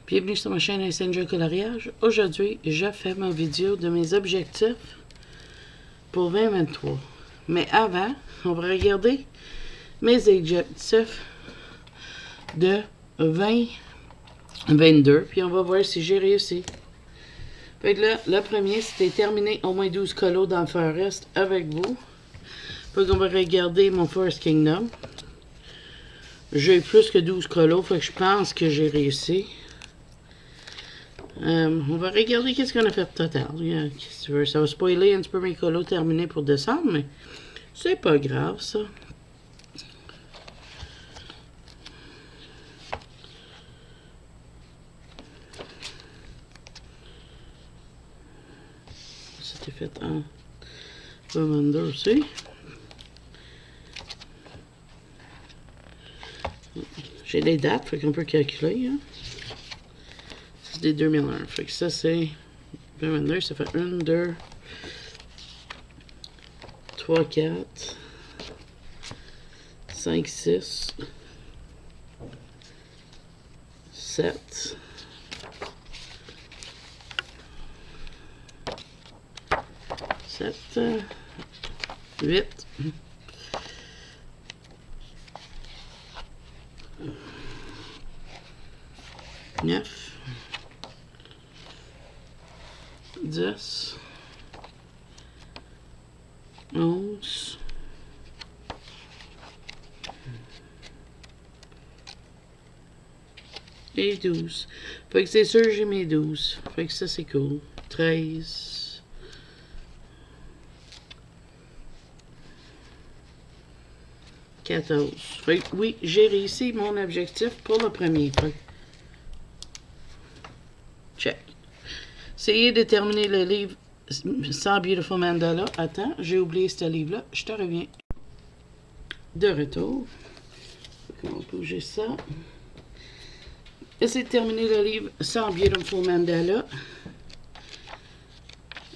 Bienvenue sur ma chaîne Messenger Coloriage. Aujourd'hui, je fais ma vidéo de mes objectifs pour 2023. Mais avant, on va regarder mes objectifs de 2022. Puis on va voir si j'ai réussi. Fait que là, le premier, c'était terminer au moins 12 colos dans le Forest avec vous. Fait qu'on va regarder mon Forest Kingdom. J'ai plus que 12 colos, fait que je pense que j'ai réussi. On va regarder qu'est-ce qu'on a fait total. Qu'est-ce que tu veux? Ça va spoiler un petit peu mes colos terminés pour décembre, mais c'est pas grave, ça. C'était fait en 22 aussi. J'ai les dates, fait qu'on peut calculer. Hein. C'est des 2001. Fait que ça, c'est 2022. Ça fait 1, 2, 3, 4, 5, 6, 7, 8, 9, 10, 11, 12. Fait que c'est sûr j'ai mes 12. Fait que ça c'est cool. 13. 14. Fait que oui, j'ai réussi mon objectif pour le premier. Fait. Check. Essayez de terminer le livre sans Beautiful Mandala. Attends, j'ai oublié ce livre-là. Je te reviens. De retour. On va bouger ça. Essayez de terminer le livre sans Beautiful Mandala.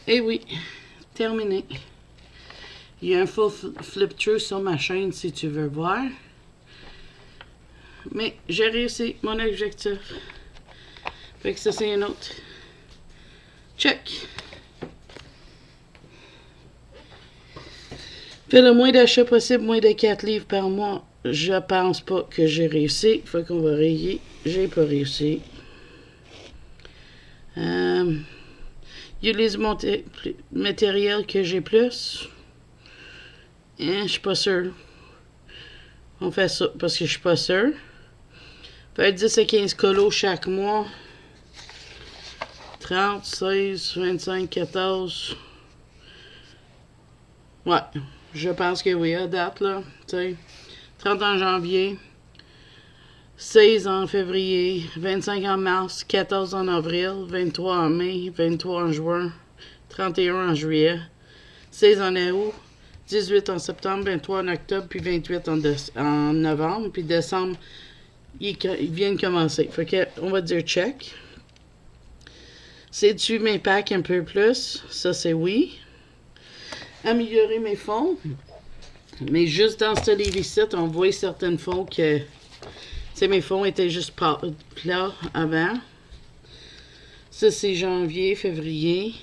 Et oui, terminé. Il y a un full flip-through sur ma chaîne si tu veux voir. Mais j'ai réussi mon objectif. Fait que ça, c'est un autre. Check. Fais le moins d'achats possible, moins de 4 livres par mois. Je pense pas que j'ai réussi. Fait qu'on va rayer. J'ai pas réussi. Utilise mon matériel que j'ai plus. Je suis pas sûr. On fait ça parce que je suis pas sûr. Fait 10 à 15 colos chaque mois. 30, 16, 25, 14. Ouais, je pense que oui, à date, là. T'sais, 30 en janvier. 16 en février. 25 en mars. 14 en avril. 23 en mai. 23 en juin. 31 en juillet. 16 en août. 18 en septembre. 23 en octobre. Puis 28 en novembre. Puis décembre, ils viennent commencer. Fait que, on va dire check. C'est-tu mes packs un peu plus? Ça, c'est oui. Améliorer mes fonds. Mais juste dans ce livre ici, on voit certaines fonds que... Tu sais, mes fonds étaient juste plats avant. Ça, c'est janvier, février.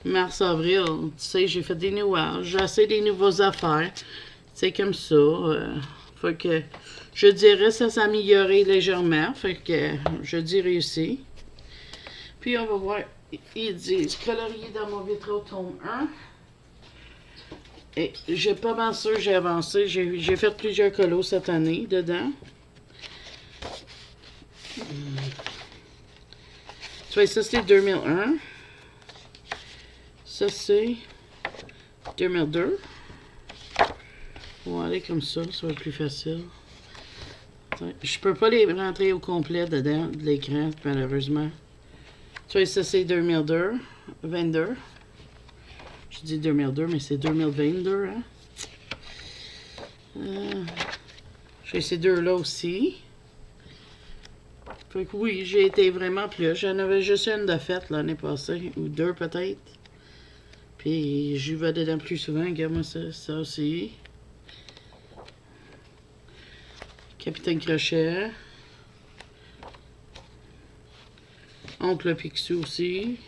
Mars, avril. Tu sais, j'ai fait des nouages. J'ai essayé des nouvelles affaires. C'est comme ça. Fait que... Je dirais ça s'est amélioré légèrement. Fait que je dis réussi. Puis on va voir, ils disent colorier dans mon vitraux tome 1. Et j'ai pas mal sûr j'ai avancé. J'ai fait plusieurs colos cette année dedans. Tu vois, ça c'est 2001. Ça c'est 2002. On va aller comme ça va être plus facile. Je peux pas les rentrer au complet dedans de l'écran, malheureusement. Tu vois, ça c'est 2002, 22. Je dis 2002, mais c'est 2022, hein. J'ai ces deux-là aussi. Fait que oui, j'ai été vraiment plus. J'en avais juste une de faite l'année passée, ou deux peut-être. Puis j'y vais dedans plus souvent, regarde-moi ça aussi. Capitaine Crochet. Oncle Picsou aussi.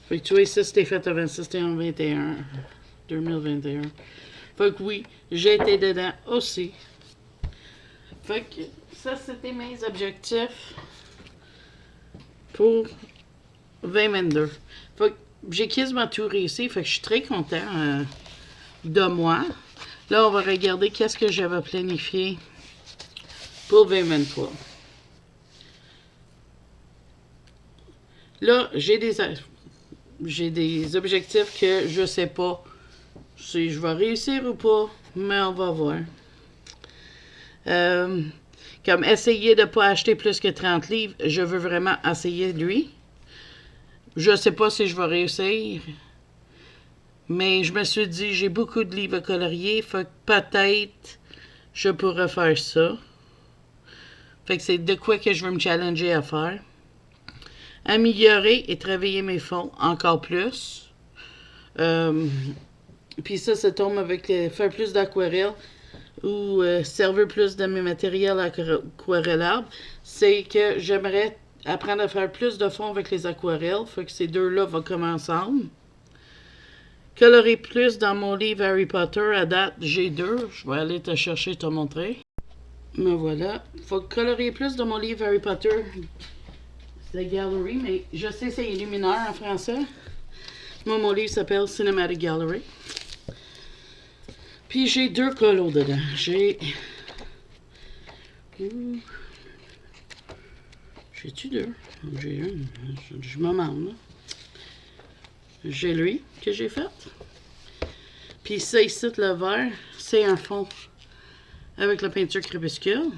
Fait que tu vois, ça c'était fait avant, ça c'était en 2021. Fait que oui, j'ai été dedans aussi. Fait que ça c'était mes objectifs pour 2022. Fait que j'ai quasiment tout réussi, fait que je suis très content de moi. Là, on va regarder qu'est-ce que j'avais planifié pour 2023. Là, j'ai des objectifs que je sais pas si je vais réussir ou pas, mais on va voir. Comme essayer de ne pas acheter plus que 30 livres, je veux vraiment essayer lui. Je sais pas si je vais réussir, mais je me suis dit, j'ai beaucoup de livres à colorier, fait que peut-être je pourrais faire ça. Fait que c'est de quoi que je veux me challenger à faire. Améliorer et travailler mes fonds encore plus. Puis ça tombe avec faire plus d'aquarelle ou servir plus de mes matériels aquarellables. C'est que j'aimerais apprendre à faire plus de fonds avec les aquarelles. Fait que ces deux-là vont commencer ensemble. Colorer plus dans mon livre Harry Potter. À date, j'ai 2. Je vais aller te chercher, te montrer. Me voilà. Faut colorer plus dans mon livre Harry Potter. C'est Gallery, mais je sais c'est Illuminaire en français. Moi, mon livre s'appelle Cinematic Gallery. Puis j'ai 2 colos dedans. J'ai-tu 2? J'ai une. Je m'en demande, là. J'ai lui que j'ai fait. Puis ça ici, le vert, c'est un fond avec la peinture crépuscule.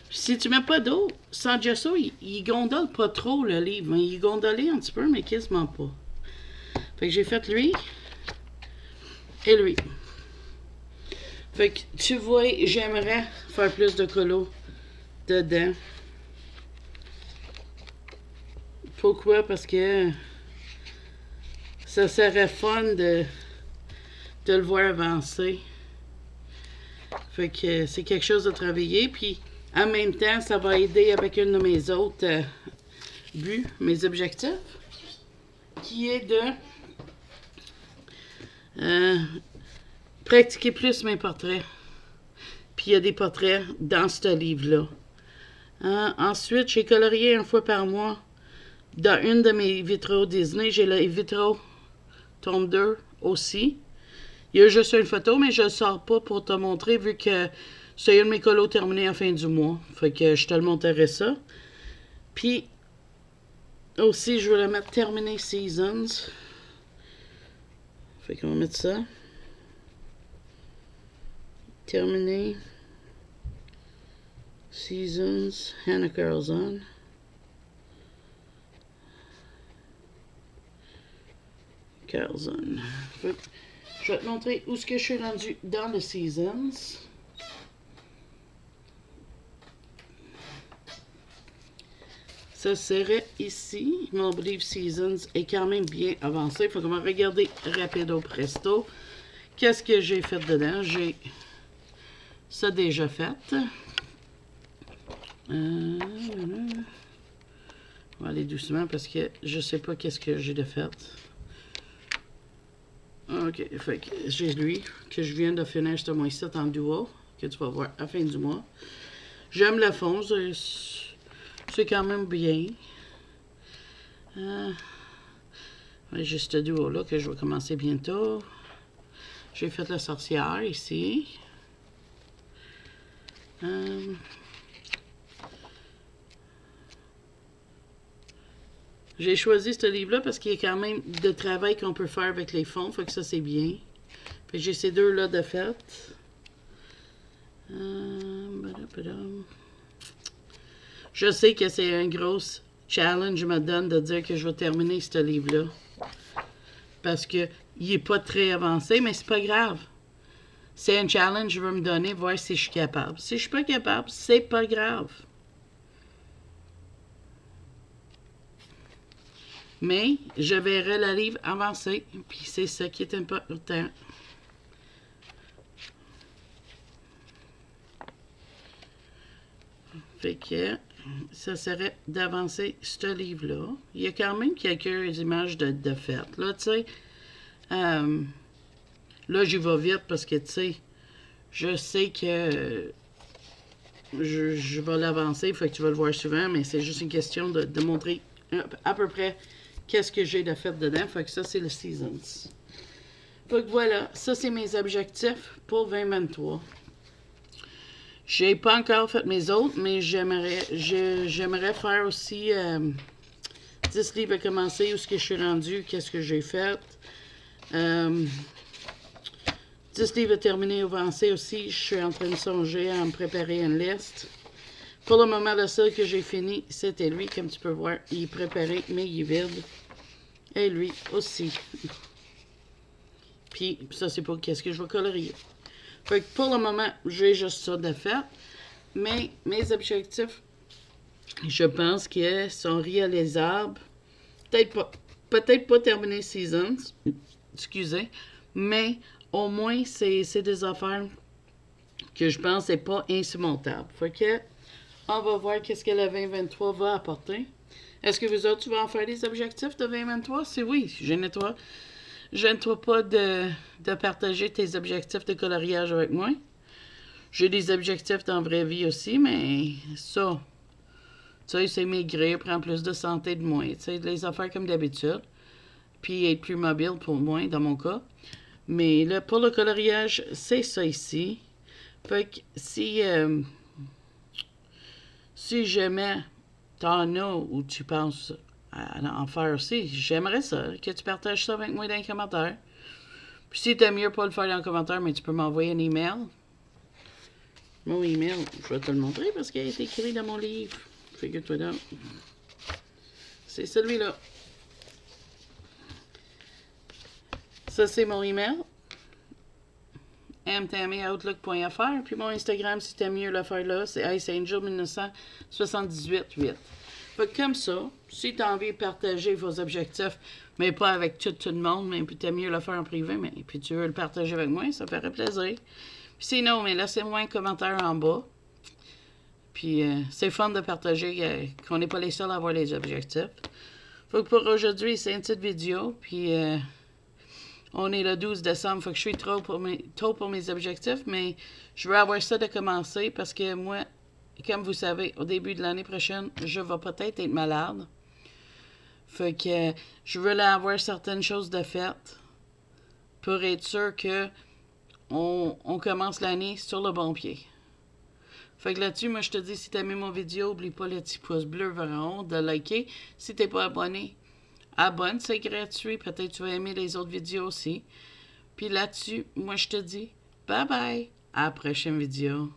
Si tu mets pas d'eau, sans gesso, il gondole pas trop le livre. Il gondolait un petit peu, mais quasiment pas. Fait que j'ai fait lui et lui. Fait que tu vois, j'aimerais faire plus de colos dedans. Pourquoi? Parce que ça serait fun de le voir avancer. Fait que c'est quelque chose de travailler. Puis en même temps, ça va aider avec une de mes autres buts, mes objectifs, qui est de pratiquer plus mes portraits. Puis il y a des portraits dans ce livre-là. Ensuite, j'ai colorié 1 fois par mois. Dans une de mes vitraux Disney, j'ai le vitro tome 2 aussi. Il y a juste une photo, mais je ne le sors pas pour te montrer vu que c'est un de mes colos terminés à la fin du mois. Fait que je te le montrerai ça. Puis, aussi, je vais le mettre Terminé Seasons. Fait qu'on va mettre ça. Terminé Seasons, Hannah Carlson. Carlson. Fait que je vais te montrer où est-ce que je suis rendu dans le Seasons. Ça serait ici. Mon Believe Seasons est quand même bien avancé. Il faut qu'on va regarder rapido presto. Qu'est-ce que j'ai fait dedans? J'ai ça déjà fait. On va aller doucement parce que je sais pas qu'est-ce que j'ai de fait. Ok, fait que j'ai lui que je viens de finir ce mois-ci en duo, que tu vas voir à la fin du mois. J'aime le fond, c'est quand même bien. J'ai ce duo-là que je vais commencer bientôt. J'ai fait la sorcière ici. J'ai choisi ce livre-là parce qu'il y a quand même de travail qu'on peut faire avec les fonds. Fait que ça, c'est bien. Fait que j'ai ces deux-là de fait. Je sais que c'est un gros challenge je me donne de dire que je vais terminer ce livre-là. Parce que il est pas très avancé, mais c'est pas grave. C'est un challenge que je veux me donner, voir si je suis capable. Si je suis pas capable, c'est pas grave. Mais je verrai le livre avancer, puis c'est ça qui est important. Fait que ça serait d'avancer ce livre-là. Il y a quand même quelques images de fête, là, tu sais. Là, j'y vais vite parce que, tu sais, je sais que je vais l'avancer, il faut que tu vas le voir souvent, mais c'est juste une question de montrer à peu près qu'est-ce que j'ai de fait dedans. Fait que ça, c'est le Seasons. Fait que voilà, ça, c'est mes objectifs pour 2023. J'ai pas encore fait mes autres, mais j'aimerais faire aussi 10 livres à commencer, où est-ce que je suis rendu, qu'est-ce que j'ai fait. 10 livres à terminer ou avancer aussi, je suis en train de songer à me préparer une liste. Pour le moment, le seul que j'ai fini, c'était lui, comme tu peux voir. Il est préparé, mais il est vide. Et lui aussi. Puis ça, c'est pour qu'est-ce que je vais colorier. Fait que pour le moment, j'ai juste ça de fait. Mais mes objectifs, je pense qu'ils sont réalisables. Peut-être pas terminer Seasons. Excusez. Mais au moins, c'est des affaires que je pense n'est pas insurmontable. Fait que on va voir qu'est-ce que le 2023 va apporter. Est-ce que vous autres, tu vas en faire des objectifs de 2023? Si oui, gêne-toi pas de partager tes objectifs de coloriage avec moi. J'ai des objectifs dans la vraie vie aussi, mais ça, tu sais, c'est maigrir, prendre plus de santé de moi. Tu sais, les affaires comme d'habitude. Puis être plus mobile pour moi, dans mon cas. Mais là, pour le coloriage, c'est ça ici. Fait que si jamais t'en as ou tu penses à en faire aussi, j'aimerais ça, que tu partages ça avec moi dans les commentaires. Puis si t'aimes mieux pas le faire dans les commentaires, mais tu peux m'envoyer un email. Mon email, je vais te le montrer parce qu'il a été écrit dans mon livre. Figure-toi donc. C'est celui-là. Ça, c'est mon email. mtammy@outlook.fr. Puis mon Instagram, si t'aimes mieux le faire là, c'est IceAngel1978. Fait que comme ça, si t'as envie de partager vos objectifs, mais pas avec tout le monde, mais puis t'aimes mieux le faire en privé, mais puis tu veux le partager avec moi, ça ferait plaisir. Puis sinon, mais laissez-moi un commentaire en bas. Puis c'est fun de partager qu'on n'est pas les seuls à avoir les objectifs. Fait que pour aujourd'hui, c'est une petite vidéo. Puis on est le 12 décembre, fait que je suis tôt pour mes objectifs, mais je veux avoir ça de commencer parce que moi, comme vous savez, au début de l'année prochaine, je vais peut-être être malade. Fait que je veux avoir certaines choses de faites pour être sûr que on commence l'année sur le bon pied. Fait que là-dessus, moi, je te dis, si t'as aimé mon vidéo, oublie pas le petit pouce bleu vers en haut, de liker. Si t'es pas abonné, abonne, c'est gratuit. Peut-être tu vas aimer les autres vidéos aussi. Puis là-dessus, moi, je te dis, bye bye, à la prochaine vidéo.